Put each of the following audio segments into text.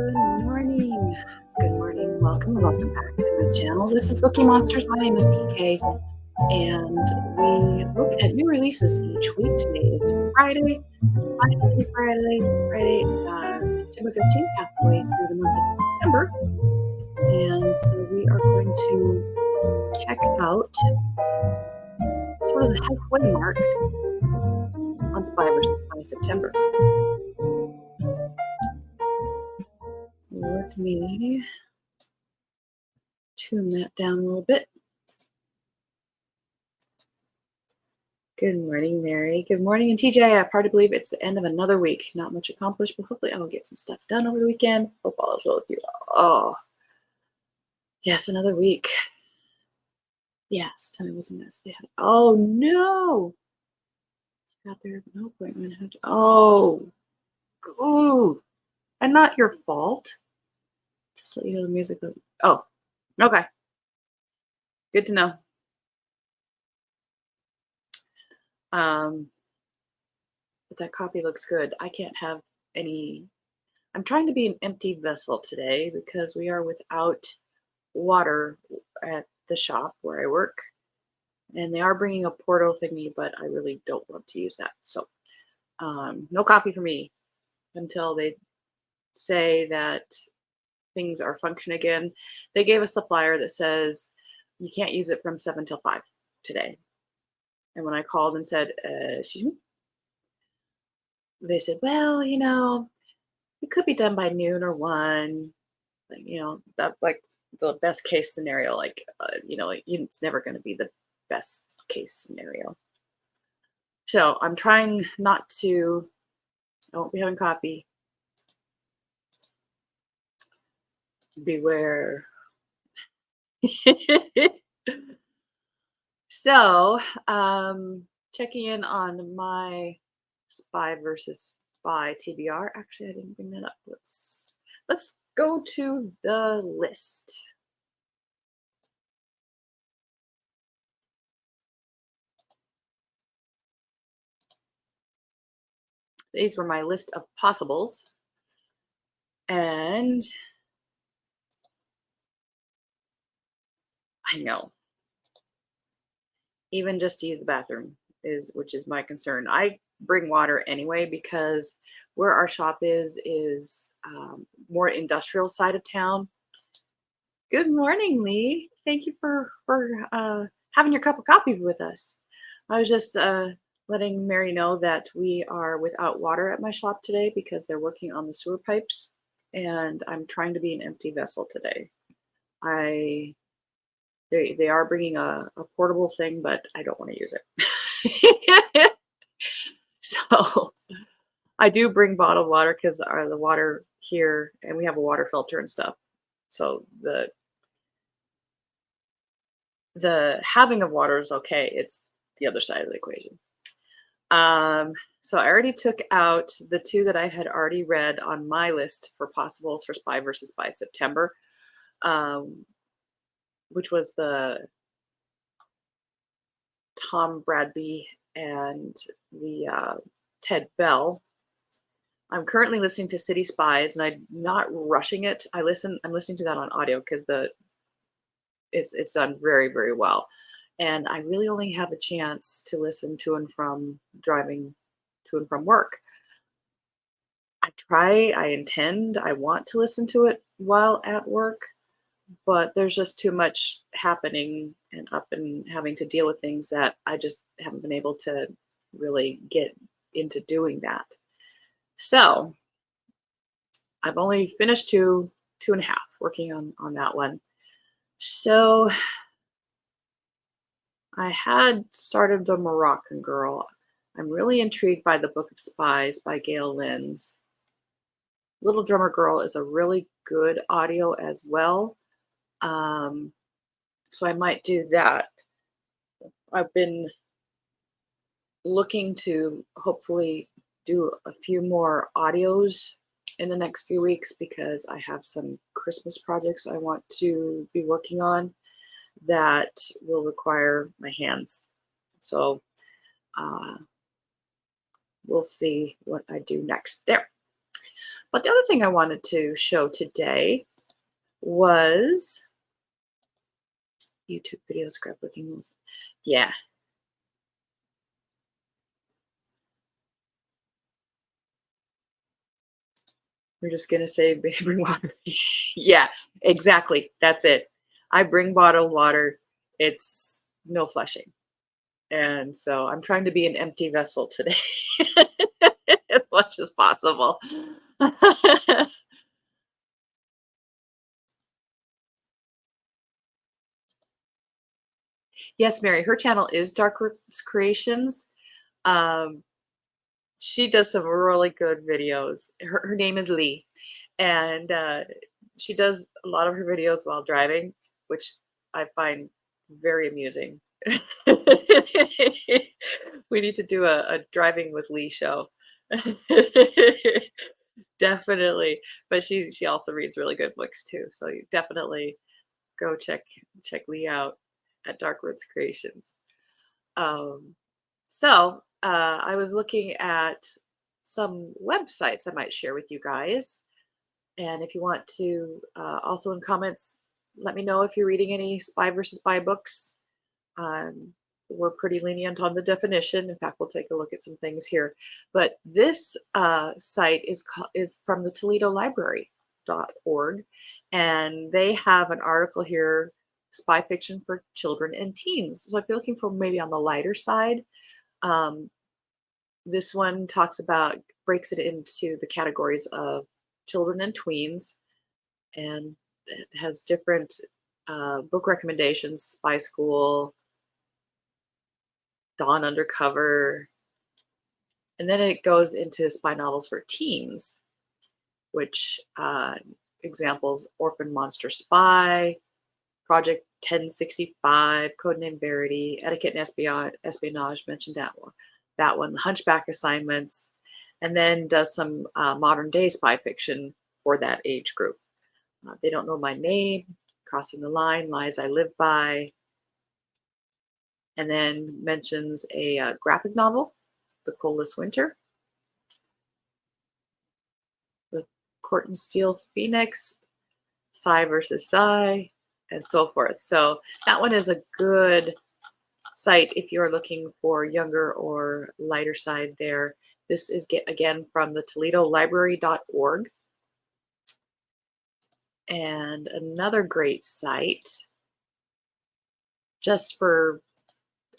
Good morning. Good morning. Welcome back to my channel. This is Bookeemonsters. My name is PK, and we look at new releases each week. Today is Friday, September 15th, halfway through the month of September. And so we are going to check out sort of the halfway mark on Spy vs. Spy September. Let me tune that down a little bit. Good morning, Mary. Good morning. And TGIF, hard to believe it's the end of another week. Not much accomplished, but hopefully I'll get some stuff done over the weekend. Hope all is well with you. Oh, yes, another week. Yes, tell me what's a mess. Oh, no. Got there no appointment. Oh, ooh. And not your fault. Just let you know the music. Oh, okay. Good to know. But that coffee looks good. I can't have any. I'm trying to be an empty vessel today because we are without water at the shop where I work. And they are bringing a portal thingy, but I really don't want to use that. So no coffee for me until they say that things are functioning again. They gave us the flyer that says you can't use it from 7 till 5 today. And when I called and said, excuse me, they said, well, you know, it could be done by noon or 1. Like, you know, that's like the best case scenario. Like, you know, it's never going to be the best case scenario. So I'm trying not to, I won't be having coffee. Beware. So, checking in on my Spy vs. Spy TBR. Actually, I didn't bring that up. Let's go to the list. These were my list of possibles. And I know, even just to use the bathroom which is my concern. I bring water anyway because where our shop is more industrial side of town. Good morning, Lee. Thank you for having your cup of coffee with us. I was just letting Mary know that we are without water at my shop today because they're working on the sewer pipes, and I'm trying to be an empty vessel today. They are bringing a portable thing, but I don't want to use it. So I do bring bottled water because the water here, and we have a water filter and stuff. So the having of water is okay. It's the other side of the equation. So I already took out the 2 that I had already read on my list for possibles for Spy vs. Spy September, which was the Tom Bradby and the Ted Bell. I'm currently listening to City Spies, and I'm not rushing it. I'm listening to that on audio because it's done very, very well. And I really only have a chance to listen to and from driving to and from work. I want to listen to it while at work, but there's just too much happening and up and having to deal with things that I just haven't been able to really get into doing that. So I've only finished 2.5 working on that one. So I had started The Moroccan Girl. I'm really intrigued by the Book of Spies by Gail Lynn's. Little Drummer Girl is a really good audio as well. So I might do that. I've been looking to hopefully do a few more audios in the next few weeks because I have some Christmas projects I want to be working on that will require my hands. So we'll see what I do next there. But the other thing I wanted to show today was YouTube video scrapbooking. Yeah, we're just gonna say bring water. Yeah, exactly. That's it. I bring bottled water. It's no flushing. And so I'm trying to be an empty vessel today as much as possible. Yes, Mary, her channel is Dark Roots Creations. Um, she does some really good videos. Her name is Lee, and she does a lot of her videos while driving, which I find very amusing. We need to do a driving with Lee show. Definitely. But she also reads really good books too. So you definitely go check Lee out at Dark Roots Creations. Um, I was looking at some websites I might share with you guys. And if you want to, also in comments, let me know if you're reading any spy versus spy books. Um, we're pretty lenient on the definition. In fact, we'll take a look at some things here. But this site is from the Toledo Library.org, and they have an article here, spy fiction for children and teens. So if you're looking for maybe on the lighter side, um, this one breaks it into the categories of children and tweens, and it has different book recommendations: Spy School, Dawn Undercover, and then it goes into spy novels for teens, which examples: Orphan Monster Spy, Project 1065, Codename Verity, Etiquette and Espionage, mentioned that one, the Hunchback Assignments, and then does some modern day spy fiction for that age group. They Don't Know My Name, Crossing the Line, Lies I Live By, and then mentions a graphic novel, The Coldest Winter, The Court and Steel Phoenix, Psy versus Psy, and so forth. So that one is a good site if you're looking for younger or lighter side there. This is again from the Toledo Library.org. And another great site just for,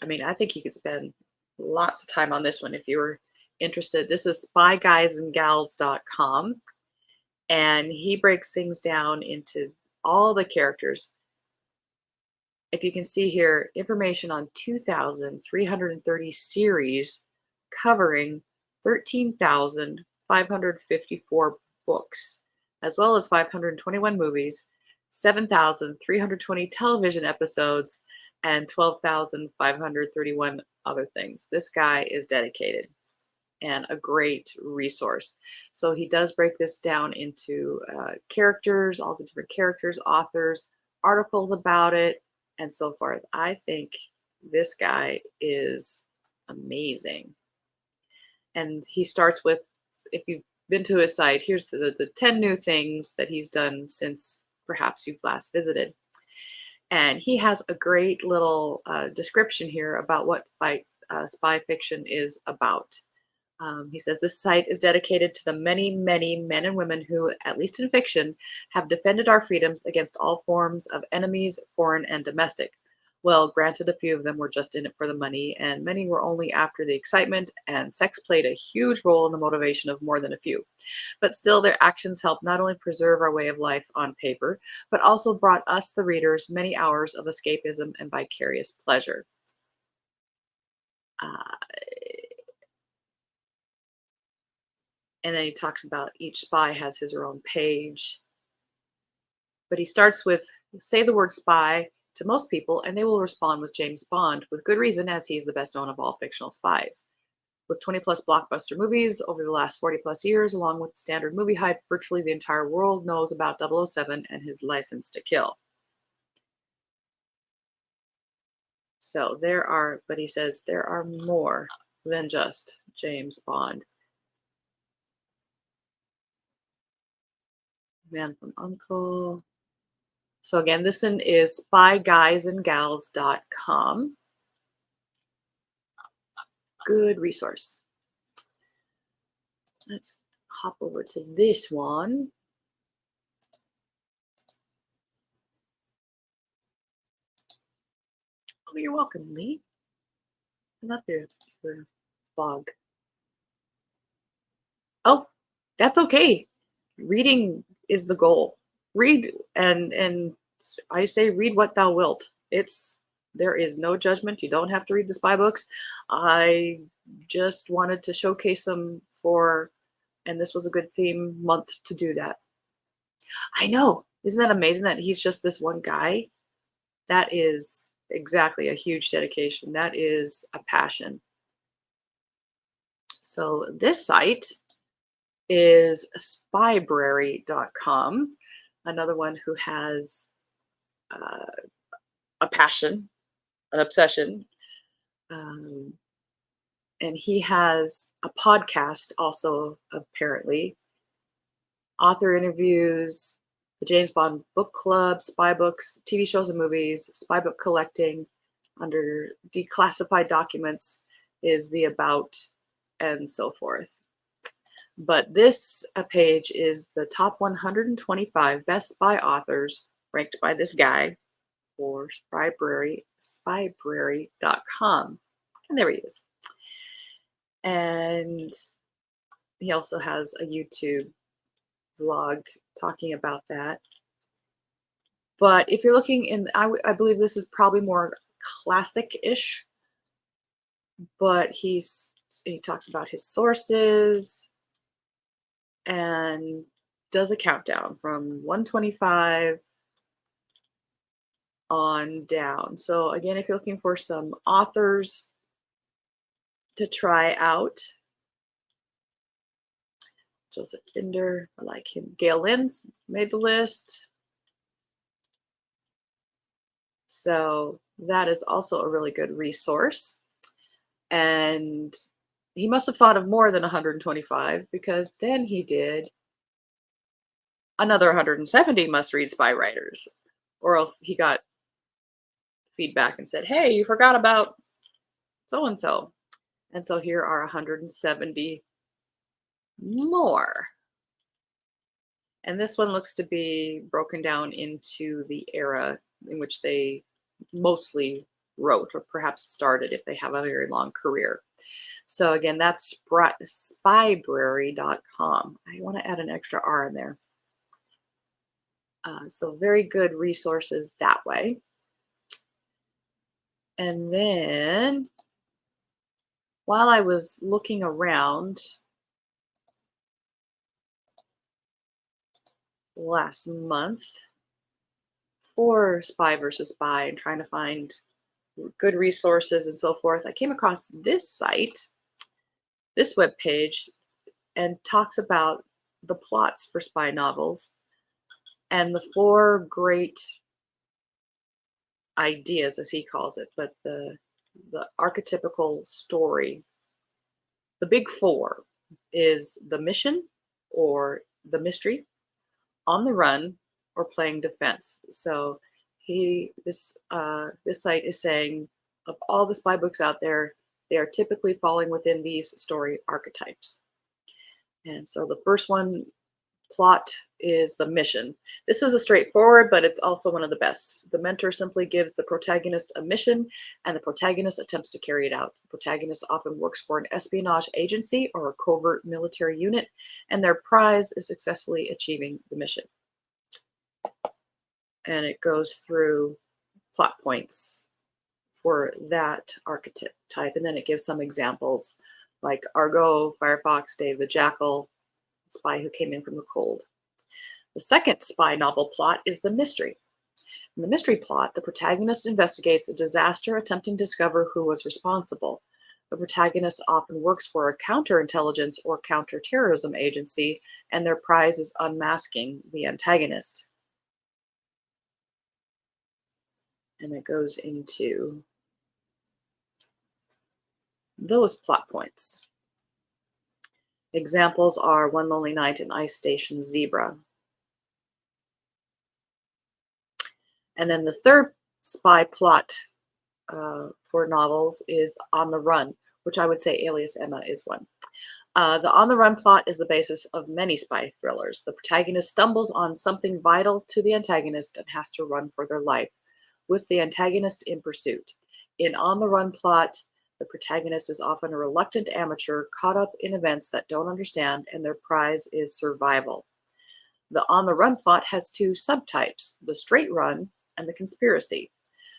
I mean, I think you could spend lots of time on this one if you were interested. This is spyguysandgals.com, and he breaks things down into all the characters. If you can see here, information on 2,330 series covering 13,554 books, as well as 521 movies, 7,320 television episodes, and 12,531 other things. This guy is dedicated and a great resource. So he does break this down into characters, all the different characters, authors, articles about it, and so forth. I think this guy is amazing. And he starts with, if you've been to his site, here's the 10 new things that he's done since perhaps you've last visited. And he has a great little description here about what spy fiction is about. He says this site is dedicated to the many, many men and women who, at least in fiction, have defended our freedoms against all forms of enemies, foreign and domestic. Well, granted, a few of them were just in it for the money, and many were only after the excitement, and sex played a huge role in the motivation of more than a few. But still, their actions helped not only preserve our way of life on paper, but also brought us, the readers, many hours of escapism and vicarious pleasure. Uh, And then he talks about each spy has his own page. But he starts with, say the word spy to most people, and they will respond with James Bond, with good reason, as he is the best known of all fictional spies. With 20 plus blockbuster movies over the last 40 plus years, along with standard movie hype, virtually the entire world knows about 007 and his license to kill. So but he says there are more than just James Bond. Man from Uncle. So again, this one is spyguysandgals.com. Good resource. Let's hop over to this one. Oh, you're welcome, Lee. I love your blog. Oh, that's okay. Reading is the goal. Read and I say read what thou wilt. There is no judgment. You don't have to read the spy books. I just wanted to showcase them and this was a good theme month to do that. I know. Isn't that amazing that he's just this one guy? That is exactly a huge dedication. That is a passion. So this site is spybrary.com, another one who has a passion, an obsession. And he has a podcast also, apparently. Author interviews, the James Bond book club, spy books, TV shows and movies, spy book collecting. Under declassified documents is the about and so forth. But this page is the top 125 best spy authors ranked by this guy for spybrary.com. And there he is. And he also has a YouTube vlog talking about that. But if you're looking in, I believe this is probably more classic-ish, but he talks about his sources and does a countdown from 125 on down. So again, if you're looking for some authors to try out, Joseph Binder, I like him. Gail Lynn's made the list. So that is also a really good resource. And he must have thought of more than 125 because then he did another 170 must-read spy writers, or else he got feedback and said, hey, you forgot about so-and-so. And so here are 170 more. And this one looks to be broken down into the era in which they mostly wrote or perhaps started if they have a very long career. So again, that's spybrary.com. I want to add an extra R in there. So very good resources that way. And then while I was looking around last month for Spy versus Spy and trying to find good resources and so forth, I came across this site, this webpage, and talks about the plots for spy novels and the 4 great ideas, as he calls it, but the archetypical story. The big 4 is the mission or the mystery, on the run, or playing defense. So this site is saying of all the spy books out there, they are typically falling within these story archetypes. And so the first one, plot, is the mission. This is a straightforward, but it's also one of the best. The mentor simply gives the protagonist a mission, and the protagonist attempts to carry it out. The protagonist often works for an espionage agency or a covert military unit, and their prize is successfully achieving the mission. And it goes through plot points for that archetype, and then it gives some examples like Argo, Firefox, Dave the Jackal, spy who came in from the cold. The second spy novel plot is the mystery. In the mystery plot, the protagonist investigates a disaster, attempting to discover who was responsible. The protagonist often works for a counterintelligence or counterterrorism agency, and their prize is unmasking the antagonist. And it goes into those plot points. Examples are One Lonely Night and Ice Station Zebra. And then the third spy plot for novels is On the Run, which I would say Alias Emma is one. The On the Run plot is the basis of many spy thrillers. The protagonist stumbles on something vital to the antagonist and has to run for their life, with the antagonist in pursuit. In On the Run plot, the protagonist is often a reluctant amateur caught up in events that don't understand, and their prize is survival. The On the Run plot has two subtypes, the straight run and the conspiracy.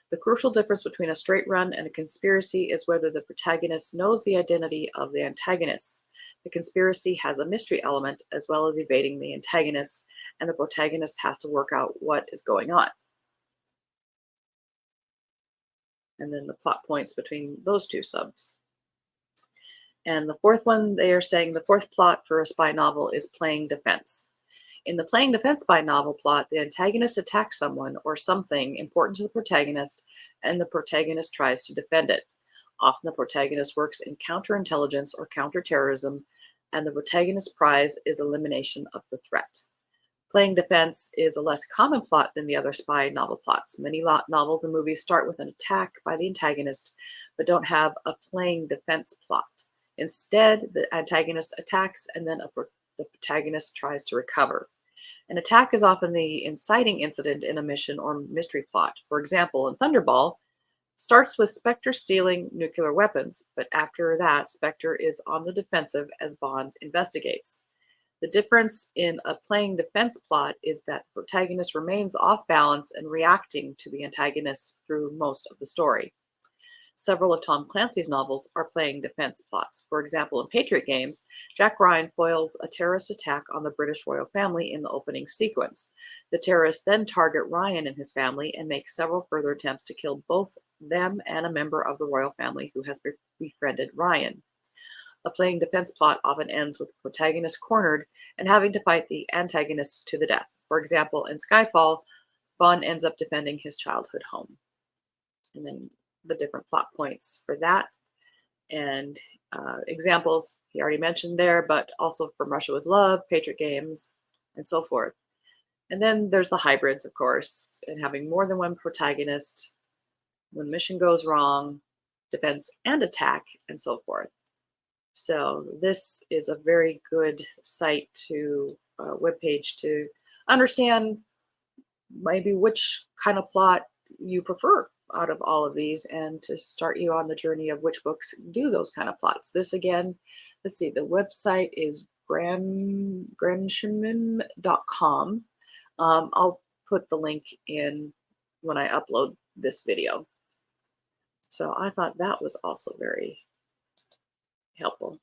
The crucial difference between a straight run and a conspiracy is whether the protagonist knows the identity of the antagonist. The conspiracy has a mystery element as well as evading the antagonist, and the protagonist has to work out what is going on. And then the plot points between those two subs. And the fourth one, they are saying the fourth plot for a spy novel is playing defense. In the playing defense spy novel plot, the antagonist attacks someone or something important to the protagonist, and the protagonist tries to defend it. Often the protagonist works in counterintelligence or counterterrorism, and the protagonist's prize is elimination of the threat. Playing defense is a less common plot than the other spy novel plots. Many novels and movies start with an attack by the antagonist, but don't have a playing defense plot. Instead, the antagonist attacks and then the protagonist tries to recover. An attack is often the inciting incident in a mission or mystery plot. For example, in Thunderball, starts with Spectre stealing nuclear weapons, but after that, Spectre is on the defensive as Bond investigates. The difference in a playing defense plot is that the protagonist remains off balance and reacting to the antagonist through most of the story. Several of Tom Clancy's novels are playing defense plots. For example, in Patriot Games, Jack Ryan foils a terrorist attack on the British royal family in the opening sequence. The terrorists then target Ryan and his family and make several further attempts to kill both them and a member of the royal family who has befriended Ryan. A playing defense plot often ends with the protagonist cornered and having to fight the antagonist to the death. For example, in Skyfall, Bond ends up defending his childhood home. And then the different plot points for that and examples he already mentioned there, but also from Russia with Love, Patriot Games, and so forth. And then there's the hybrids, of course, and having more than one protagonist when mission goes wrong, defense and attack, and so forth. So this is a very good site to webpage to understand maybe which kind of plot you prefer out of all of these and to start you on the journey of which books do those kind of plots. This again, let's see, the website is granshman.com. I'll put the link in when I upload this video. So I thought that was also very helpful.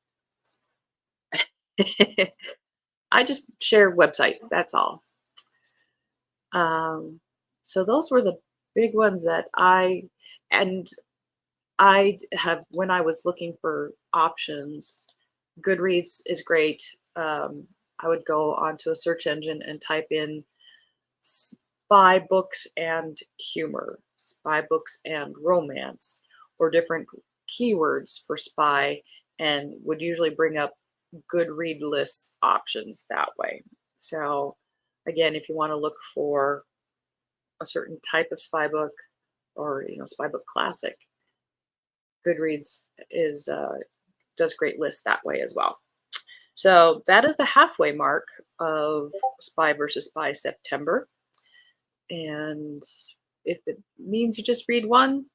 I just share websites, that's all. So those were the big ones that I have when I was looking for options. Goodreads is great. I would go onto a search engine and type in spy books and humor, spy books and romance, or different keywords for spy, and would usually bring up good read list options that way. So again, if you want to look for a certain type of spy book or spy book classic, Goodreads is does great lists that way as well. So that is the halfway mark of Spy versus Spy September. And if it means you just read one,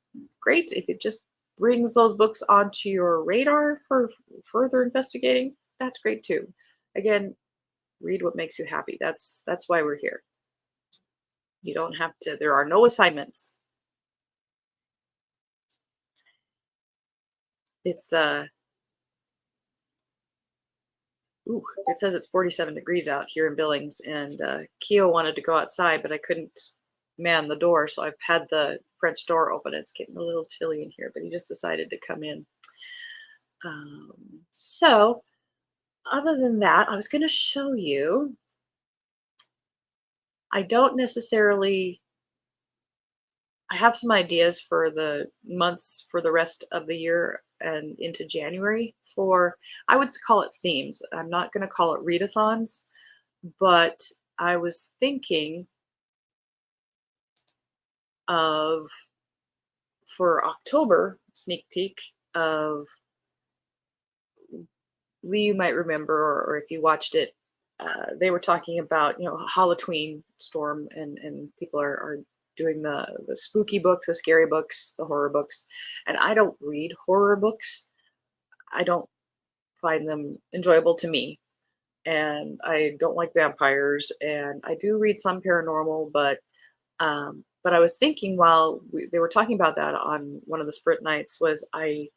great. If it just brings those books onto your radar for further investigating, that's great too. Again, read what makes you happy. That's why we're here. You don't have to, there are no assignments. It's it says it's 47 degrees out here in Billings, and Keo wanted to go outside, but I couldn't man the door, so I've had the French door open. It's getting a little chilly in here, but he just decided to come in. So other than that, I was going to show you, I don't necessarily, I have some ideas for the months for the rest of the year and into January for, I would call it themes. I'm not going to call it readathons, but I was thinking of for October, sneak peek of Lee, you might remember, or if you watched it, they were talking about Halloween storm, and people are doing the spooky books, the scary books, the horror books, and I don't read horror books. I don't find them enjoyable to me, and I don't like vampires, and I do read some paranormal, but I was thinking while they were talking about that on one of the sprint nights was I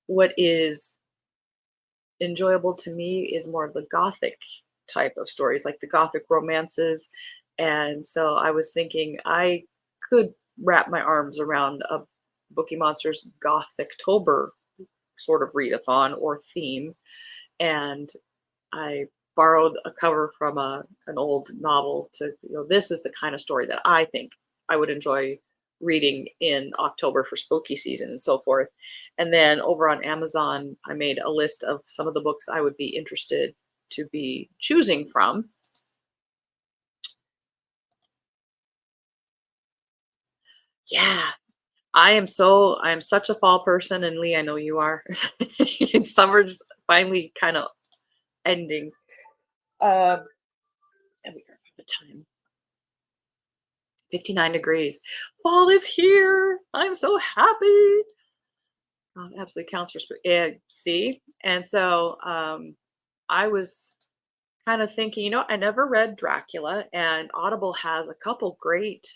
what is enjoyable to me is more of the gothic type of stories, like the gothic romances. And so I was thinking I could wrap my arms around a Bookie Monsters Gothictober sort of readathon or theme. And I borrowed a cover from an old novel to, this is the kind of story that I think I would enjoy reading in October for spooky season and so forth. And then over on Amazon, I made a list of some of the books I would be interested to be choosing from. Yeah, I am such a fall person, and Lee, I know you are. And summer's finally kind of ending. Um, and we are out of time. 59 degrees. Fall is here. I'm so happy. Absolutely counts for see. And so I was kind of thinking, I never read Dracula, and Audible has a couple great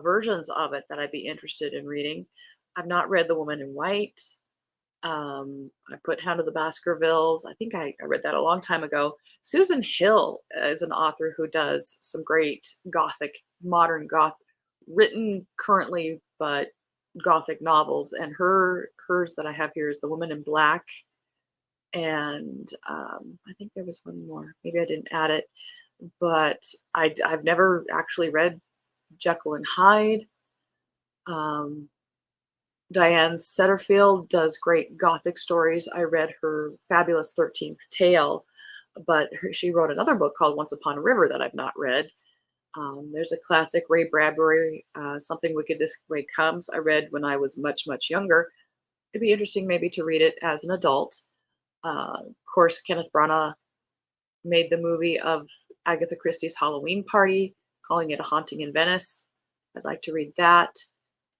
versions of it that I'd be interested in reading. I've not read The Woman in White. I put Hound of the Baskervilles. I think I read that a long time ago. Susan Hill is an author who does some great gothic, modern goth, written currently, but gothic novels. And hers that I have here is The Woman in Black. And I think there was one more. Maybe I didn't add it, but I've never actually read Jekyll and Hyde. Um, Diane Setterfield does great gothic stories. I read her fabulous 13th Tale, but she wrote another book called Once Upon a River that I've not read. There's a classic, Ray Bradbury, Something Wicked This Way Comes. I read when I was much, much younger. It'd be interesting maybe to read it as an adult. Of course, Kenneth Branagh made the movie of Agatha Christie's Halloween Party, calling it A Haunting in Venice. I'd like to read that.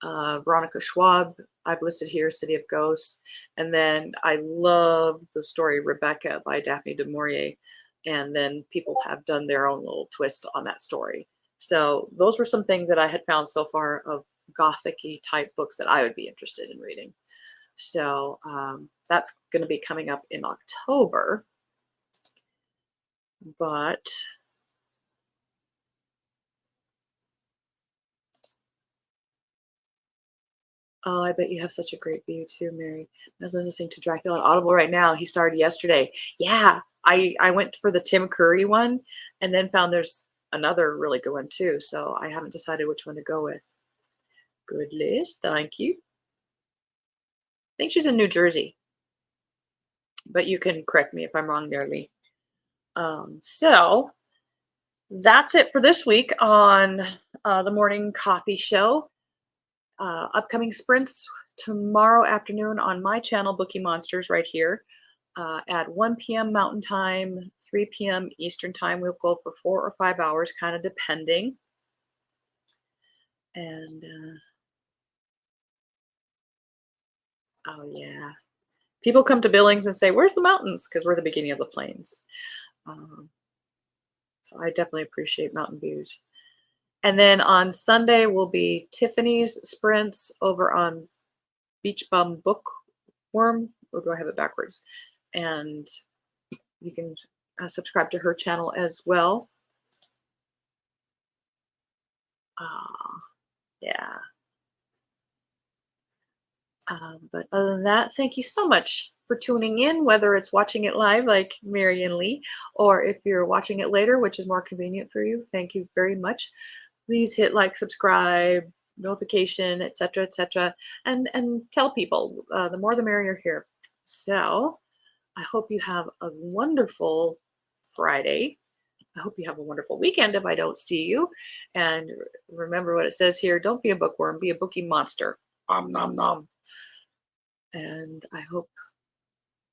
Veronica Schwab, I've listed here, City of Ghosts. And then I love the story Rebecca by Daphne du Maurier. And then people have done their own little twist on that story. So those were some things that I had found so far of gothic-y type books that I would be interested in reading. So that's going to be coming up in October. But oh, I bet you have such a great view too, Mary. I was listening to Dracula on Audible right now. He started yesterday. Yeah, I went for the Tim Curry one and then found there's another really good one too. So I haven't decided which one to go with. Good list. Thank you. I think she's in New Jersey, but you can correct me if I'm wrong there, Lee. So that's it for this week on the Morning Coffee Show. Upcoming sprints tomorrow afternoon on my channel, Bookie Monsters, right here at 1 p.m. Mountain Time, 3 p.m. Eastern Time. We'll go for 4 or 5 hours, kind of depending. And oh yeah, people come to Billings and say, "Where's the mountains?" Because we're the beginning of the plains. So I definitely appreciate mountain views. And then on Sunday will be Tiffany's sprints over on Beach Bum Bookworm, or do I have it backwards? And you can subscribe to her channel as well. Yeah. But other than that, thank you so much for tuning in, whether it's watching it live like Mary and Lee, or if you're watching it later, which is more convenient for you. Thank you very much. Please hit like, subscribe, notification, etc., and tell people. The more the merrier here. So I hope you have a wonderful Friday. I hope you have a wonderful weekend if I don't see you. And remember what it says here, don't be a bookworm, be a bookie monster. Om nom nom. And I hope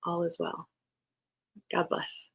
all is well. God bless.